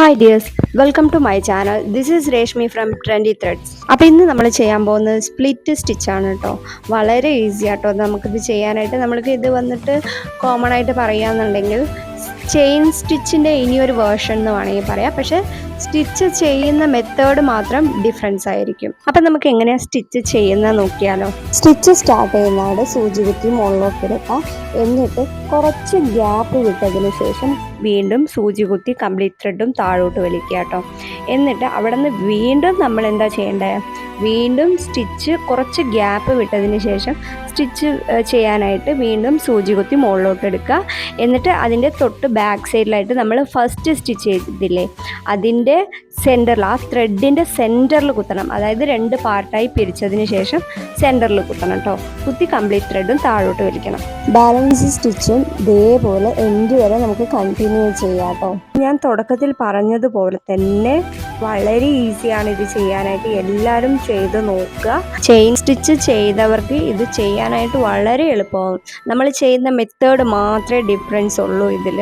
Hi dears, welcome to my channel. This is Reshmi from trendy threads. അപ്പോൾ ഇന്ന് നമ്മൾ ചെയ്യാൻ പോകുന്നത് സ്പ്ലിറ്റ് സ്റ്റിച്ചാണ് കേട്ടോ. വളരെ ഈസി ആട്ടോ നമുക്കിത് ചെയ്യാനായിട്ട്. നമ്മൾക്ക് ഇത് വന്നിട്ട് കോമൺ ആയിട്ട് പറയുകയെന്നുണ്ടെങ്കിൽ ചെയിൻ സ്റ്റിച്ചിൻ്റെ ഇനിയൊരു വേർഷൻ എന്ന് വേണമെങ്കിൽ പറയാം. പക്ഷേ സ്റ്റിച്ച് ചെയ്യുന്ന മെത്തേഡ് മാത്രം ഡിഫറൻസ് ആയിരിക്കും. അപ്പം നമുക്ക് എങ്ങനെയാണ് സ്റ്റിച്ച് ചെയ്യുന്നത് നോക്കിയാലോ. സ്റ്റിച്ച് സ്റ്റാർട്ട് ചെയ്യുന്നതോടെ സൂചി കുത്തി മുകളിലോട്ട് എടുക്കാം. എന്നിട്ട് കുറച്ച് ഗ്യാപ്പ് വിട്ടതിന് ശേഷം വീണ്ടും സൂചി കുത്തി കംപ്ലീറ്റ് ത്രെഡും താഴോട്ട് വലിക്കുക കേട്ടോ. എന്നിട്ട് അവിടെ നിന്ന് വീണ്ടും നമ്മൾ എന്താ ചെയ്യേണ്ടത്, വീണ്ടും സ്റ്റിച്ച് കുറച്ച് ഗ്യാപ്പ് വിട്ടതിന് ശേഷം സ്റ്റിച്ച് ചെയ്യാനായിട്ട് വീണ്ടും സൂചി കുത്തി മുകളിലോട്ട് എടുക്കുക. എന്നിട്ട് അതിൻ്റെ തൊട്ട് ബാക്ക് സൈഡിലായിട്ട് നമ്മൾ ഫസ്റ്റ് സ്റ്റിച്ച് ചെയ്തില്ലേ അതിൻ്റെ സെൻറ്ററിൽ, ആ ത്രെഡിൻ്റെ സെൻറ്ററിൽ കുത്തണം. അതായത് 2 പാർട്ടായി പിരിച്ചതിന് ശേഷം സെൻറ്ററിൽ കുത്തണം കേട്ടോ. കുത്തി കംപ്ലീറ്റ് ത്രെഡും താഴോട്ട് വലിക്കണം. ബാലൻസ് സ്റ്റിച്ചും ഇതേപോലെ എൻഡ് വരെ നമുക്ക് കണ്ടിന്യൂ ചെയ്യാം കേട്ടോ. ഞാൻ തുടക്കത്തിൽ പറഞ്ഞതുപോലെ തന്നെ വളരെ ഈസിയാണ് ഇത് ചെയ്യാനായിട്ട്. എല്ലാവരും ചെയ്ത് നോക്കുക. ചെയിൻ സ്റ്റിച്ച് ചെയ്തവർക്ക് ഇത് ചെയ്യാനായിട്ട് വളരെ എളുപ്പമാവും. നമ്മൾ ചെയ്യുന്ന മെത്തേഡ് മാത്രമേ ഡിഫറൻസ് ഉള്ളൂ ഇതിൽ.